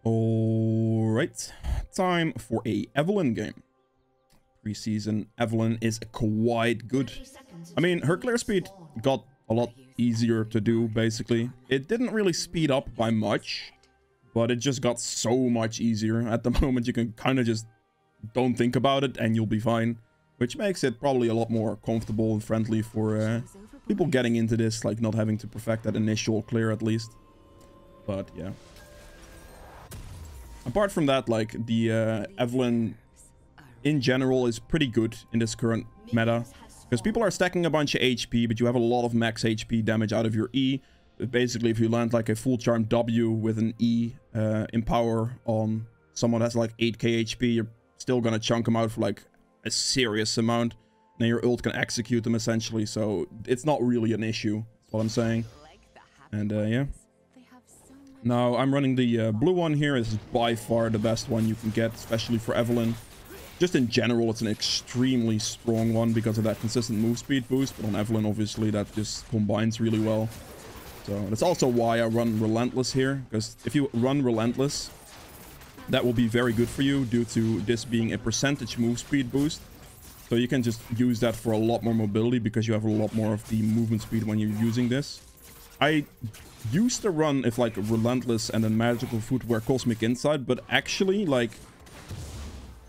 Alright, time for a Evelynn game. Preseason Evelynn is quite good. I mean, her clear speed got a lot easier to do, basically. It didn't really speed up by much, but it just got so much easier. At the moment, you can kind of just don't think about it and you'll be fine, which makes it probably a lot more comfortable and friendly for people getting into this, like not having to perfect that initial clear at least. But yeah. Apart from that, like, the Evelynn in general is pretty good in this current meta. Because people are stacking a bunch of HP, but you have a lot of max HP damage out of your E. But basically, if you land like a full charm W with an E empower on someone that's like 8k HP, you're still gonna chunk them out for like a serious amount. Then your ult can execute them essentially, so it's not really an issue, that's what I'm saying. And yeah. Now, I'm running the blue one here. This is by far the best one you can get, especially for Evelynn. Just in general, it's an extremely strong one because of that consistent move speed boost. But on Evelynn, obviously, that just combines really well. So that's also why I run Relentless here. Because if you run Relentless, that will be very good for you due to this being a percentage move speed boost. So you can just use that for a lot more mobility because you have a lot more of the movement speed when you're using this. I used to run if like Relentless and then Magical Footwear Cosmic Insight, but actually, like,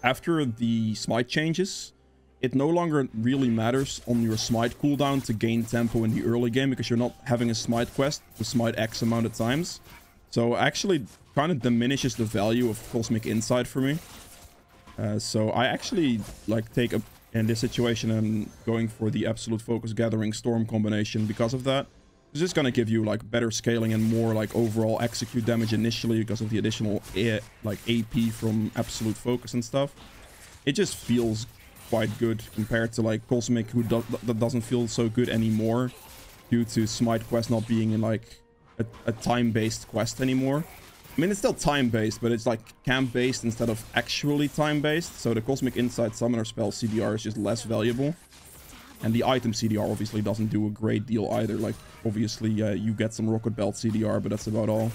after the smite changes, it no longer really matters on your smite cooldown to gain tempo in the early game because you're not having a smite quest to smite X amount of times. So actually kind of diminishes the value of Cosmic Insight for me. So I actually like take a, in this situation, I'm going for the Absolute Focus Gathering Storm combination because of that. It's just gonna give you like better scaling and more like overall execute damage initially because of the additional like AP from Absolute Focus and stuff. It just feels quite good compared to like Cosmic, who that doesn't feel so good anymore due to Smite quest not being in like a time-based quest anymore. I mean, it's still time-based, but it's like camp-based instead of actually time-based. So the Cosmic Insight Summoner spell CDR is just less valuable. And the item CDR obviously doesn't do a great deal either. Like, obviously, you get some Rocket Belt CDR, but that's about all.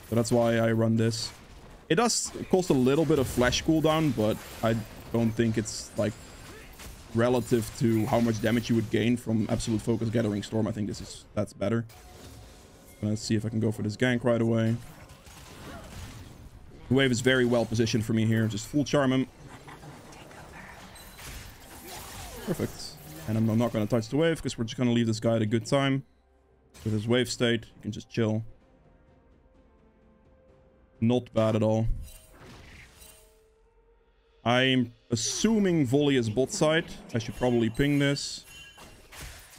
So that's why I run this. It does cost a little bit of flash cooldown, but I don't think it's, like, relative to how much damage you would gain from Absolute Focus Gathering Storm. I think that's better. Let's see if I can go for this gank right away. The wave is very well positioned for me here. Just full charm him. Perfect. And I'm not going to touch the wave because we're just going to leave this guy at a good time. With his wave state, you can just chill. Not bad at all. I'm assuming Volley is bot side. I should probably ping this.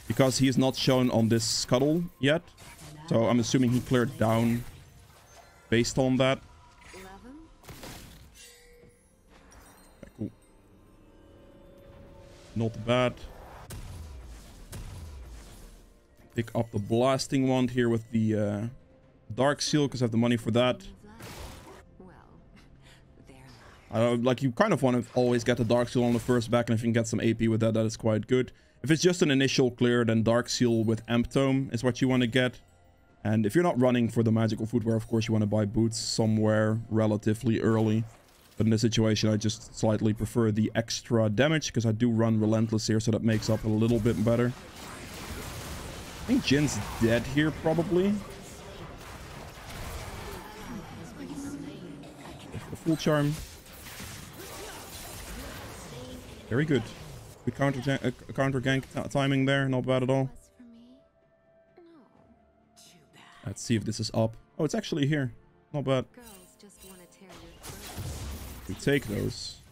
Because he is not shown on this scuttle yet. So I'm assuming he cleared down based on that. Okay, cool. Not bad. Pick up the blasting wand here with the Dark Seal because I have the money for that. Like, you kind of want to always get the Dark Seal on the first back, and if you can get some AP with that, that is quite good. If it's just an initial clear, then Dark Seal with Amp Tome is what you want to get. And if you're not running for the Magical Footwear, of course you want to buy boots somewhere relatively early. But in this situation, I just slightly prefer the extra damage because I do run Relentless here, so that makes up a little bit better. I think Jin's dead here, probably. The full charm. Very good. Good counter gank timing there. Not bad at all. Let's see if this is up. Oh, it's actually here. Not bad. We take those.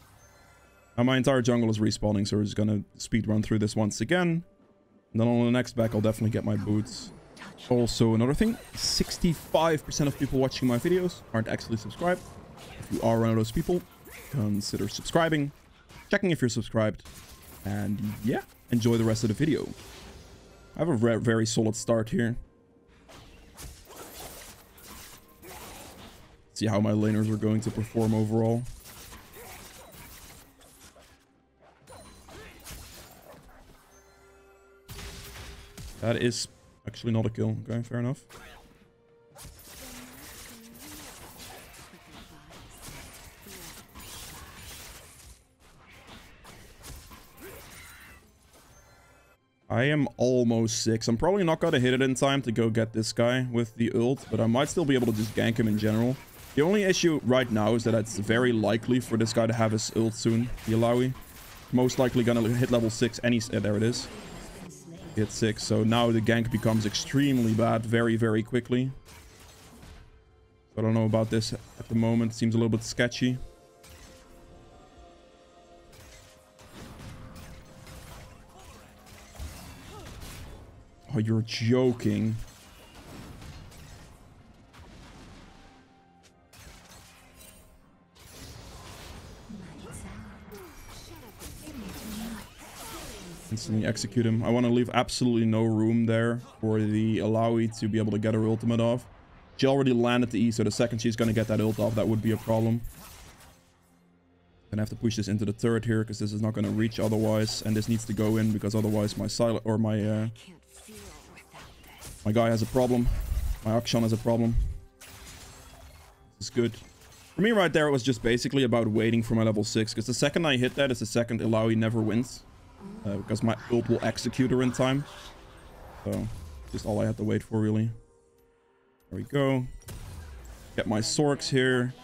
Now my entire jungle is respawning, so we're just gonna speed run through this once again. And then on the next back, I'll definitely get my boots. Also, another thing, 65% of people watching my videos aren't actually subscribed. If you are one of those people, consider subscribing, checking if you're subscribed, and yeah, enjoy the rest of the video. I have a very solid start here. See how my laners are going to perform overall. That is actually not a kill. Okay, fair enough. I am almost 6. I'm probably not gonna hit it in time to go get this guy with the ult, but I might still be able to just gank him in general. The only issue right now is that it's very likely for this guy to have his ult soon, the Illaoi. Most likely gonna hit level 6 any... there it is. Hit 6, so now the gank becomes extremely bad very, very quickly. I don't know about this at the moment. Seems a little bit sketchy. Oh, you're joking. Instantly execute him. I want to leave absolutely no room there for the Illaoi to be able to get her ultimate off. She already landed the E, so the second she's going to get that ult off, that would be a problem. Gonna have to push this into the turret here, because this is not going to reach otherwise. And this needs to go in, because otherwise my silent... or my... my guy has a problem. My Akshan has a problem. This is good. For me right there, it was just basically about waiting for my level 6. Because the second I hit that is the second Illaoi never wins. Because my ult will execute her in time. So, just all I had to wait for, really. There we go. Get my Sorks here.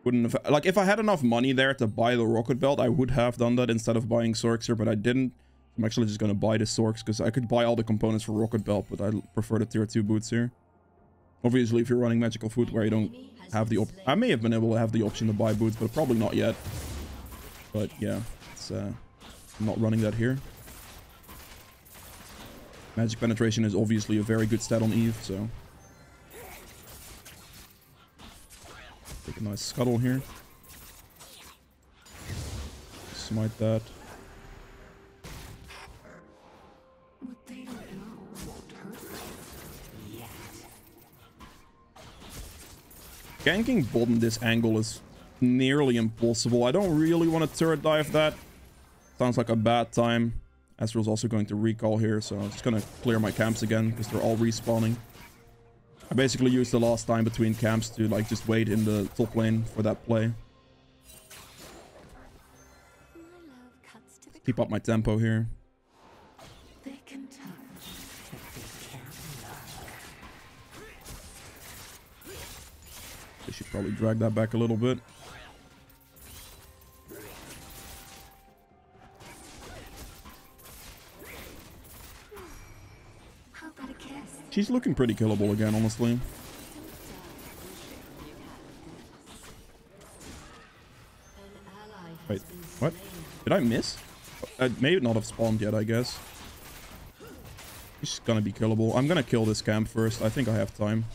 Wouldn't have... like, if I had enough money there to buy the Rocket Belt, I would have done that instead of buying Sorks here, but I didn't. I'm actually just going to buy the Sorks, because I could buy all the components for Rocket Belt, but I prefer the tier 2 boots here. Obviously, if you're running Magical Footwear, you don't have the I may have been able to have the option to buy boots, but probably not yet. But yeah, it's, I'm not running that here. Magic Penetration is obviously a very good stat on Eve, so... take a nice scuttle here. Smite that. Ganking bot in this angle is nearly impossible. I don't really want to turret dive that. Sounds like a bad time. Ezreal's also going to recall here, so I'm just going to clear my camps again, because they're all respawning. I basically used the last time between camps to like just wait in the top lane for that play. Keep up my tempo here. I should probably drag that back a little bit. She's looking pretty killable again, honestly. Wait, what? Did I miss? I may not have spawned yet, I guess. She's gonna be killable. I'm gonna kill this camp first. I think I have time.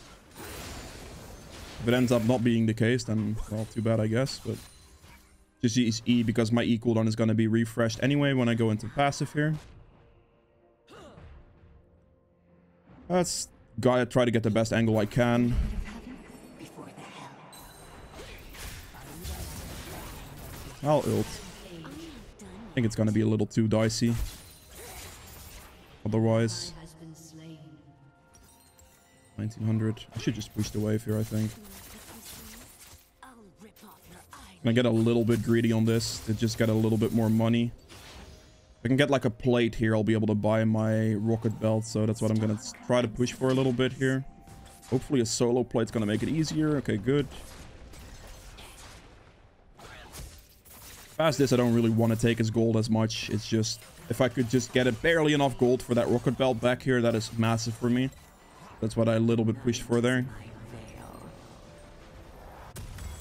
If it ends up not being the case, then, well, too bad, I guess. But just use E, because my E cooldown is gonna be refreshed anyway when I go into passive here. Let's try to get the best angle I can. I'll ult. I think it's gonna be a little too dicey. Otherwise... 1900. I should just push the wave here, I think. Can I get a little bit greedy on this to just get a little bit more money? If I can get like a plate here, I'll be able to buy my Rocket Belt, so that's what I'm gonna try to push for a little bit here. Hopefully a solo plate's gonna make it easier. Okay, good. Past this, I don't really want to take his gold as much. It's just, if I could just get it barely enough gold for that Rocket Belt back here, that is massive for me. That's what I a little bit pushed for there.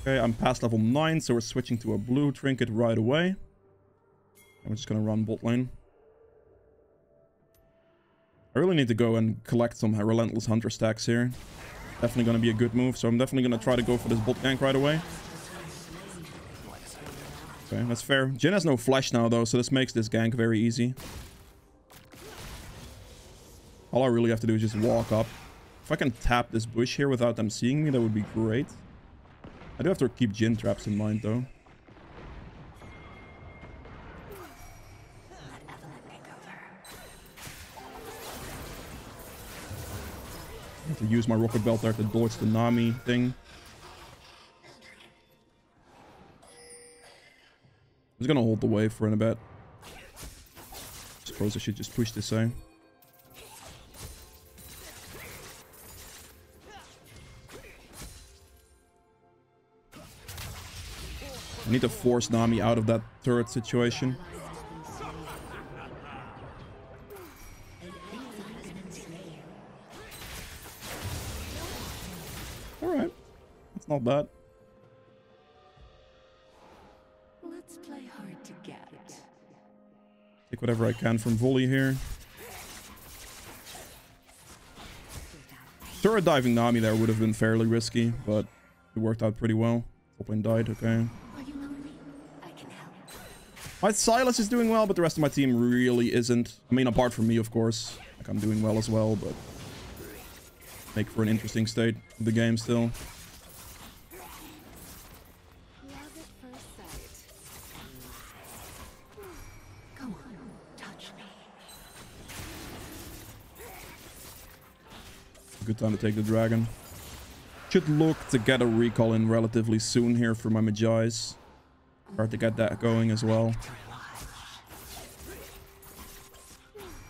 Okay, I'm past level 9, so we're switching to a blue trinket right away. I'm just gonna run bot lane. I really need to go and collect some Relentless Hunter stacks here. Definitely gonna be a good move, so I'm definitely gonna try to go for this bot gank right away. Okay, that's fair. Jhin has no flash now though, so this makes this gank very easy. All I really have to do is just walk up. If I can tap this bush here without them seeing me, that would be great. I do have to keep Jhin traps in mind though. I have to use my Rocket Belt there to dodge the Nami thing. I'm just gonna hold the wave for in a bit. suppose I should just push this out. I need to force Nami out of that turret situation. Alright. That's not bad. Let's play hard to get. Take whatever I can from volley here. Turret diving Nami there would have been fairly risky, but it worked out pretty well. Top lane died, okay. My Sylas is doing well, but the rest of my team really isn't. I mean, apart from me, of course. Like, I'm doing well as well, but make for an interesting state of the game still. Come on, touch me. Good time to take the dragon. Should look to get a recall in relatively soon here for my Magi's. Hard to get that going as well.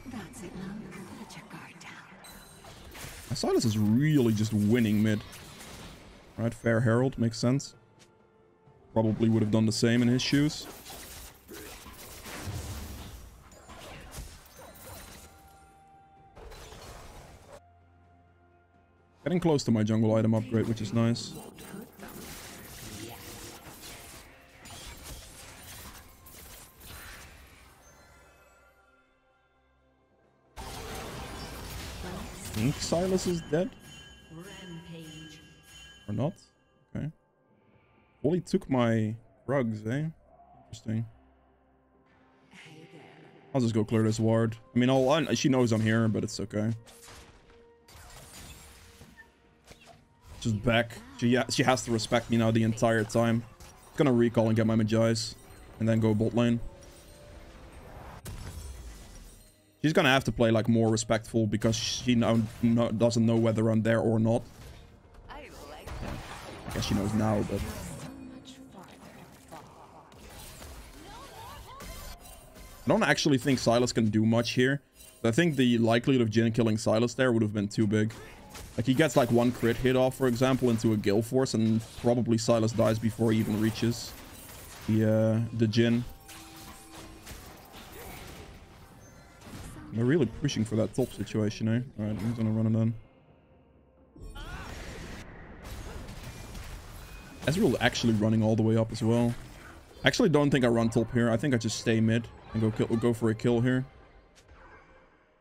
That's it now. Let your guard down. My Sylas is really just winning mid. Right, Fair Herald makes sense. Probably would have done the same in his shoes. Getting close to my jungle item upgrade, which is nice. I think Sylas is dead. Rampage. Or not? Okay. Wally took my rugs, eh? Interesting. Hey there. I'll just go clear this ward. I mean, she knows I'm here, but it's okay. Just back. She has to respect me now the entire time. Gonna recall and get my Magi's. And then go bot lane. She's gonna have to play like more respectful because she doesn't know whether I'm there or not. I like I guess she knows now, but... so much farther to fall. I don't actually think Sylas can do much here. I think the likelihood of Jhin killing Sylas there would have been too big. Like, he gets like one crit hit off, for example, into a Gale Force, and probably Sylas dies before he even reaches the Jhin. They're really pushing for that top situation, eh? Alright, I'm gonna run it in. Ezreal actually running all the way up as well. I actually don't think I run top here. I think I just stay mid and go for a kill here.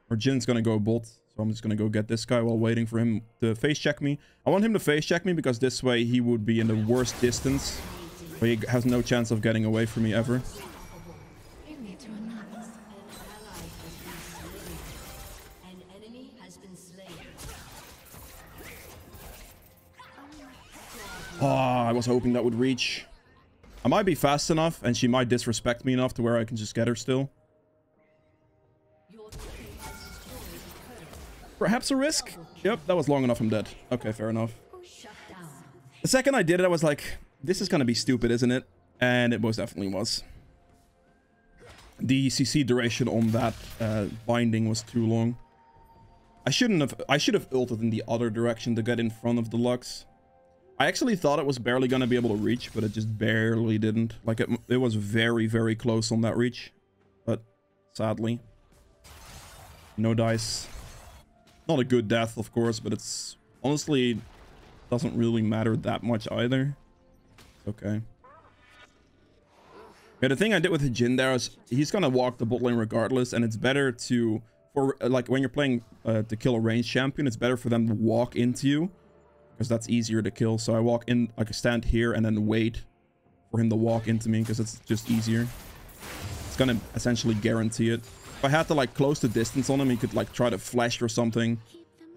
Or Jin's gonna go bot. So I'm just gonna go get this guy while waiting for him to face check me. I want him to face check me because this way he would be in the worst distance. But he has no chance of getting away from me ever. Bring me to a nuts. An enemy has been slain. Oh, I was hoping that would reach. I might be fast enough and she might disrespect me enough to where I can just get her still. Your team has destroyed a turret. Perhaps a risk? Yep, that was long enough. I'm dead. Okay, fair enough. Shut down. The second I did it, I was like, this is gonna be stupid, isn't it? And it most definitely was. The CC duration on that binding was too long. I should have ulted in the other direction to get in front of the Lux. I actually thought it was barely gonna be able to reach, but it just barely didn't. Like, it was very, very close on that reach. But sadly, no dice. Not a good death, of course, but it's honestly doesn't really matter that much either. Okay. Yeah, the thing I did with Jhin there is he's gonna walk the bot lane regardless, and it's better to, for like when you're playing to kill a ranged champion, it's better for them to walk into you because that's easier to kill. So I walk in, like, I stand here and then wait for him to walk into me because it's just easier. It's gonna essentially guarantee it. If I had to like close the distance on him, he could like try to flash or something.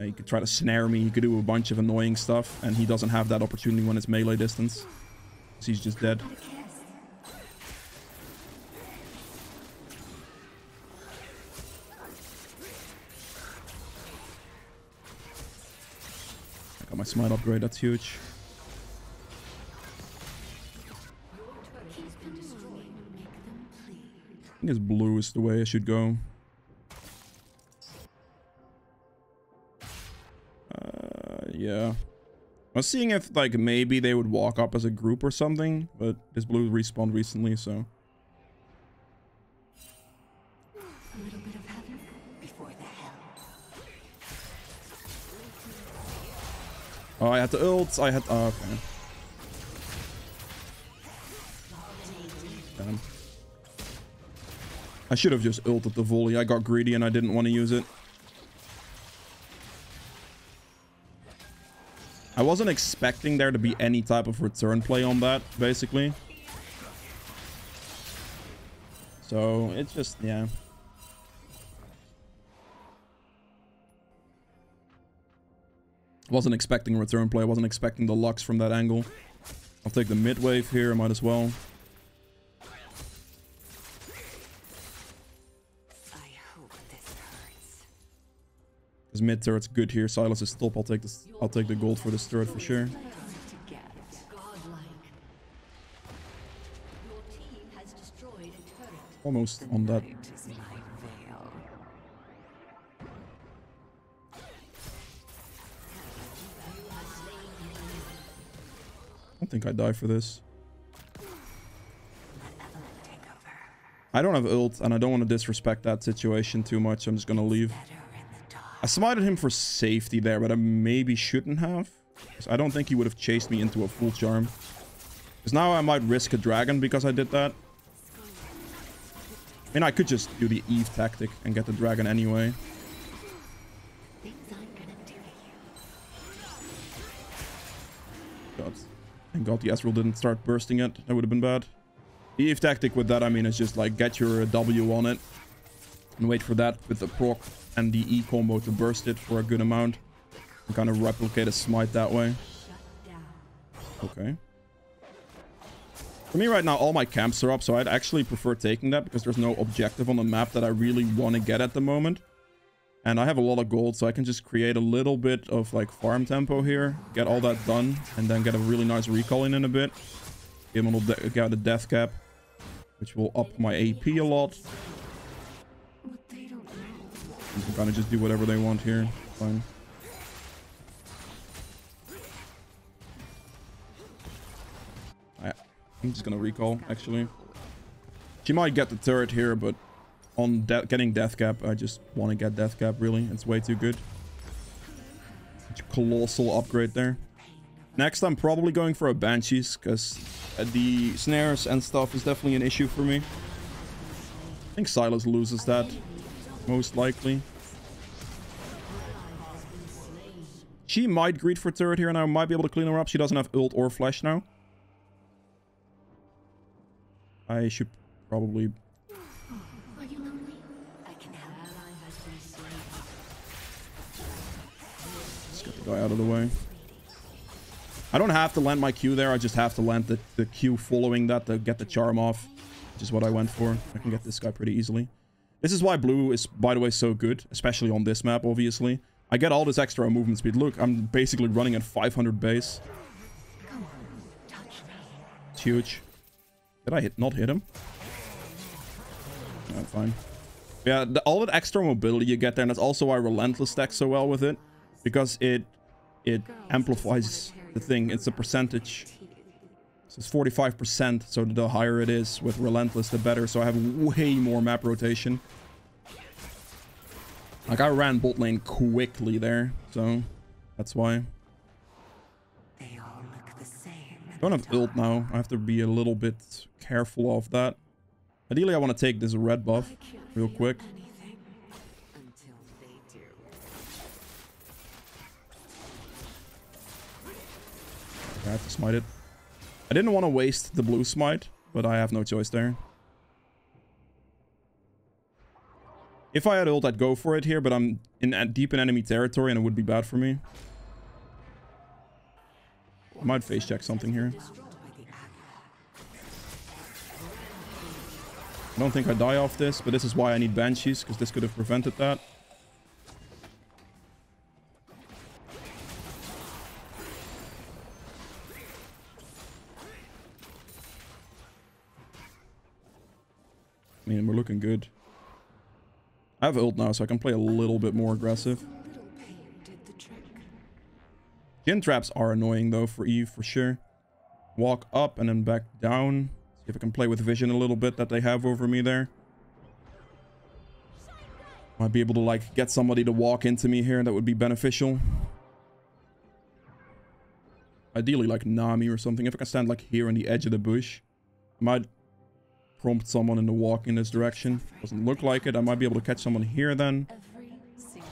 He could try to snare me. He could do a bunch of annoying stuff, and he doesn't have that opportunity when it's melee distance. So he's just dead. I got my smite upgrade. That's huge. I think his blue is the way I should go. Yeah. I was seeing if, like, maybe they would walk up as a group or something, but this blue respawned recently, so... A little bit of heaven before the hell. Oh, I had the ult. I had... Oh, okay. Damn. I should have just ulted the volley. I got greedy and I didn't want to use it. I wasn't expecting there to be any type of return play on that, basically. So, it's just, yeah. Wasn't expecting a return play. Wasn't expecting the Lux from that angle. I'll take the mid wave here. I might as well. I hope this hurts. Because mid turret's good here. Silas is top. I'll take this. I'll take the gold for this turret for sure. Godlike. Your team has destroyed a turret. Almost on that. It is my veil. I don't think I die for this. Let Evelyn take over. I don't have ult, and I don't want to disrespect that situation too much. I'm just gonna leave. Better in the dark. I smited him for safety there, but I maybe shouldn't have. 'Cause I don't think he would have chased me into a full charm. Because now I might risk a dragon because I did that. I mean, I could just do the Eve tactic and get the dragon anyway. Things I'm gonna do to you. God. Thank God the Ezreal didn't start bursting it. That would have been bad. The Eve tactic with that, I mean, is just like get your W on it. And wait for that with the proc and the E combo to burst it for a good amount. And kind of replicate a smite that way. Shut down. Okay. For me right now, all my camps are up, so I'd actually prefer taking that because there's no objective on the map that I really want to get at the moment. And I have a lot of gold, so I can just create a little bit of like farm tempo here, get all that done, and then get a really nice recall in a bit. Get a death cap, which will up my AP a lot. What they don't know. You can kind of just do whatever they want here. Fine. I'm just gonna recall, actually. She might get the turret here, but on getting death cap, I just want to get death cap, really. It's way too good. Such a colossal upgrade there. Next, I'm probably going for a Banshees, because the snares and stuff is definitely an issue for me. I think Silas loses that, most likely. She might greed for turret here, and I might be able to clean her up. She doesn't have ult or flash now. I should probably... Are you lonely? I can help. Ally has been slain. Let's get the guy out of the way. I don't have to land my Q there. I just have to land the Q following that to get the charm off, which is what I went for. I can get this guy pretty easily. This is why blue is, by the way, so good, especially on this map, obviously. I get all this extra movement speed. Look, I'm basically running at 500 base. Come on, touch me. It's huge. Did I not hit him? No, fine. Yeah, all that extra mobility you get there, and that's also why Relentless stacks so well with it. Because it amplifies the thing. It's a percentage. So it's 45%, so the higher it is with Relentless, the better. So I have way more map rotation. Like, I ran bot lane quickly there, so that's why. They all look the same. I don't have ult now. I have to be a little bit careful of that. Ideally, I want to take this red buff real quick. Anything until they do. I have to smite it. I didn't want to waste the blue smite, but I have no choice there. If I had ult, I'd go for it here, but I'm deep in enemy territory and it would be bad for me. I might face check something here. I don't think I die off this, but this is why I need Banshees, because this could have prevented that. I mean, we're looking good. I have ult now, so I can play a little bit more aggressive. Little pain did the trick. Gin traps are annoying though for Eve for sure. Walk up and then back down. See if I can play with vision a little bit that they have over me there. Might be able to like get somebody to walk into me here. That would be beneficial. Ideally like Nami or something. If I can stand like here on the edge of the bush. I might prompt someone into walk in this direction. Doesn't look like it. I might be able to catch someone here then. Every single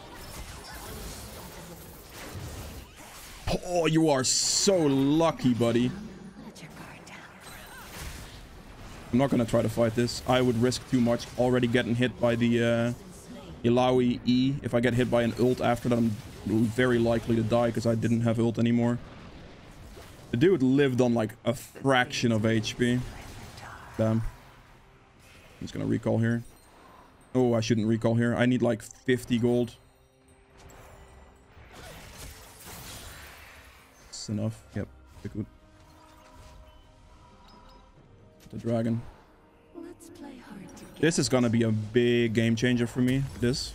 Oh, you are so lucky, buddy. let your guard down. I'm not going to try to fight this. I would risk too much already getting hit by the Illaoi E. If I get hit by an ult after that, I'm very likely to die because I didn't have ult anymore. The dude lived on like a fraction of HP. Damn. I'm just going to recall here. Oh, I shouldn't recall here. I need like 50 gold. That's enough. Yep. Good. The dragon. Let's play hard to get. This is gonna be a big game changer for me. So this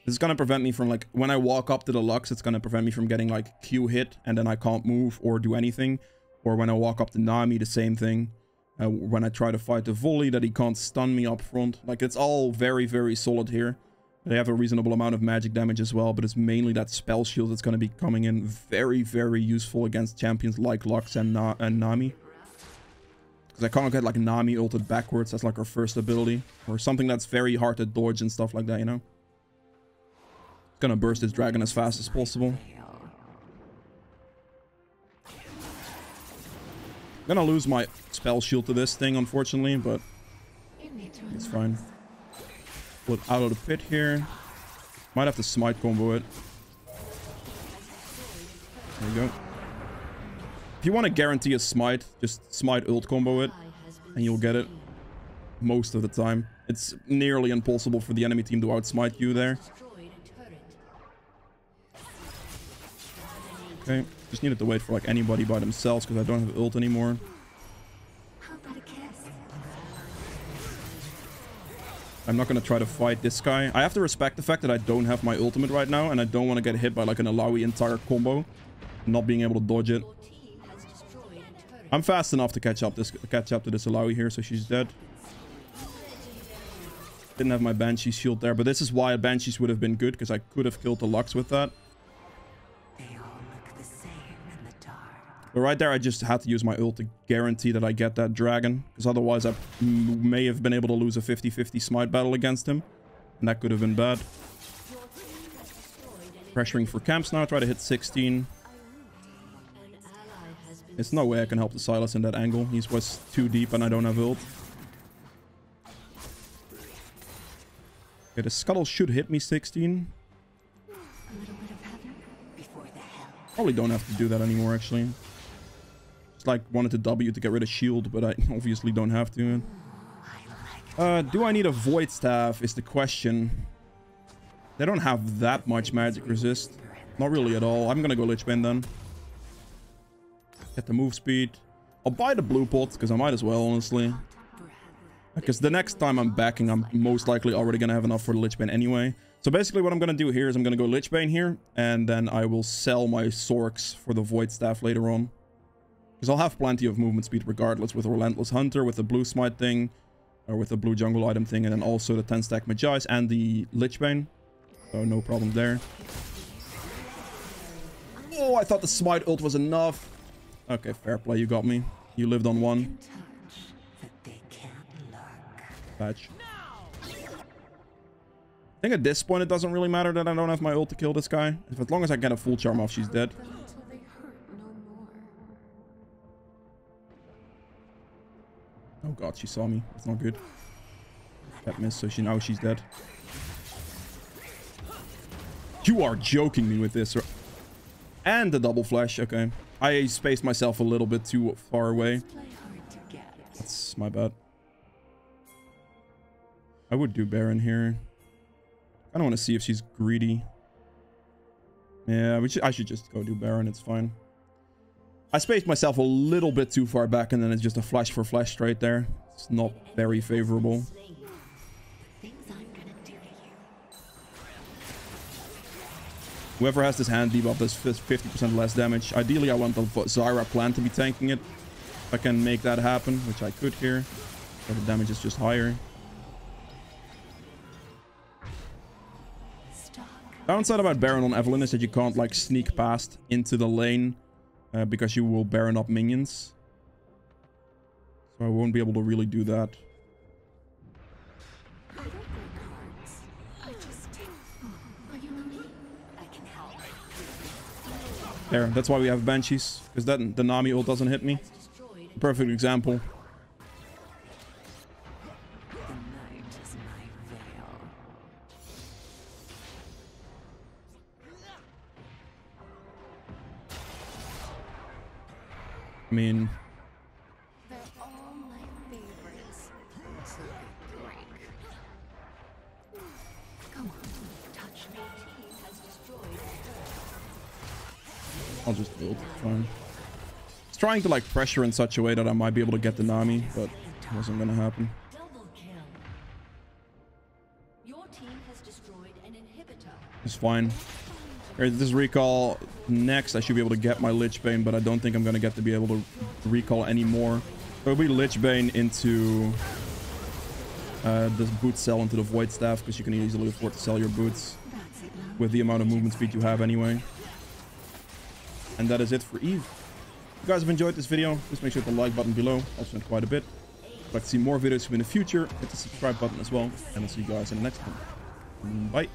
is gonna prevent me from like when I walk up to the Lux, it's gonna prevent me from getting like Q hit and then I can't move or do anything. Or when I walk up to Nami, the same thing. When I try to fight the volley, that he can't stun me up front. Like it's all very, very solid here. They have a reasonable amount of magic damage as well, but it's mainly that spell shield that's going to be coming in very, very useful against champions like Lux and Nami. Because I can't get like Nami ulted backwards. That's like her first ability. Or something that's very hard to dodge and stuff like that, you know? Gonna burst this dragon as fast as possible. Gonna lose my spell shield to this thing, unfortunately, but it's fine. Pull it out of the pit here. Might have to smite combo it. There you go. If you want to guarantee a smite, just smite ult combo it, and you'll get it most of the time. It's nearly impossible for the enemy team to outsmite you there. Okay, just needed to wait for like anybody by themselves because I don't have ult anymore. How about a kiss? I'm not going to try to fight this guy. I have to respect the fact that I don't have my ultimate right now, and I don't want to get hit by like an Illaoi entire combo, not being able to dodge it. I'm fast enough to catch up to this Illaoi here, so she's dead. Didn't have my Banshee shield there, but this is why a Banshees would have been good, because I could have killed the Lux with that. They all look the same in the dark. But right there, I just had to use my ult to guarantee that I get that dragon. Because otherwise, I may have been able to lose a 50-50 smite battle against him. And that could have been bad. Pressuring for camps now. Try to hit 16. There's no way I can help the Sylas in that angle. He was too deep and I don't have ult. Okay, the Scuttle should hit me 16. A little bit of heaven before the hell. Probably don't have to do that anymore, actually. Just like wanted to W to get rid of shield, but I obviously don't have to. Do I need a Void Staff is the question. They don't have that much magic resist. Not really at all. I'm gonna go Lich Bane then. Get the move speed. I'll buy the blue pot, because I might as well, honestly. Because the next time I'm backing, I'm most likely already gonna have enough for the Lich Bane anyway. So basically what I'm gonna do here is I'm gonna go Lich Bane here, and then I will sell my Sorks for the Void Staff later on. Because I'll have plenty of movement speed regardless with a Relentless Hunter, with the blue smite thing, or with the blue jungle item thing, and then also the 10 stack Magi's and the Lich Bane. So no problem there. Oh, I thought the smite ult was enough. Okay, fair play, you got me. You lived on one. Patch. I think at this point it doesn't really matter that I don't have my ult to kill this guy. As long as I get a full charm off, she's dead. Until they hurt no more. Oh god, she saw me. That's not good. That missed, so now she's dead. You are joking me with this. And the double flash, okay. I spaced myself a little bit too far away. Play hard to get. That's my bad. I would do Baron here. I don't want to see if she's greedy. Yeah, I should just go do Baron. It's fine. I spaced myself a little bit too far back, and then it's just a flash for flash straight there. It's not very favorable. Things I'm gonna do to you. Whoever has this hand debuff does 50% less damage. Ideally, I want the Zyra plant to be tanking it. If I can make that happen, which I could here. But the damage is just higher. Downside about Baron on Evelynn is that you can't like sneak past into the lane because you will Baron up minions. So I won't be able to really do that. There, that's why we have Banshees, because then the Nami ult doesn't hit me. Perfect example. I mean, They're all my favorites. So they break. Come on, touch me. I'll just ult. Fine. It's trying to like pressure in such a way that I might be able to get the Nami, but it wasn't gonna happen. Double kill. Your team has destroyed an inhibitor. It's fine. Alright, this recall next. I should be able to get my Lich Bane, but I don't think I'm gonna get to be able to recall anymore. So it'll be Lich Bane into this boot cell into the Void Staff, because you can easily afford to sell your boots with the amount of movement speed you have anyway. And that is it for Eve. If you guys have enjoyed this video, please make sure to hit the like button below. Also meant quite a bit. If you'd like to see more videos from in the future, hit the subscribe button as well. And I'll see you guys in the next one. Bye.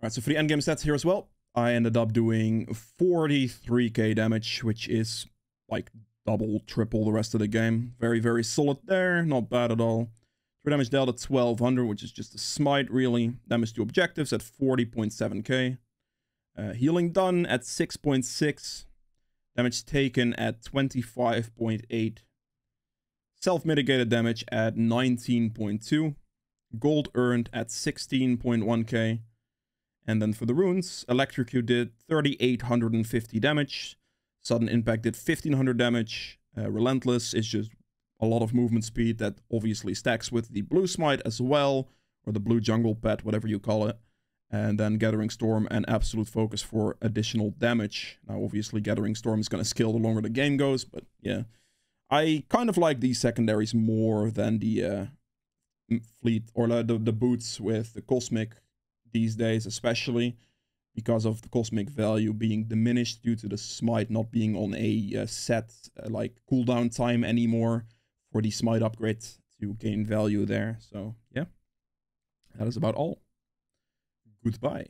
Alright, so for the endgame stats here as well, I ended up doing 43k damage, which is like double, triple the rest of the game. Very, very solid there. Not bad at all. True damage dealt at 1200, which is just a smite, really. Damage to objectives at 40.7k. Healing done at 6.6. Damage taken at 25.8. Self-mitigated damage at 19.2. Gold earned at 16.1k. And then for the runes, Electrocute did 3,850 damage. Sudden Impact did 1,500 damage. Relentless is just a lot of movement speed that obviously stacks with the Blue Smite as well. Or the Blue Jungle Pet, whatever you call it. And then Gathering Storm and Absolute Focus for additional damage. Now, obviously, Gathering Storm is going to scale the longer the game goes. But yeah, I kind of like these secondaries more than the fleet or the boots with the Cosmic these days, especially because of the Cosmic value being diminished due to the Smite not being on a set like cooldown time anymore for the Smite upgrade to gain value there. So yeah, that is about all. Goodbye.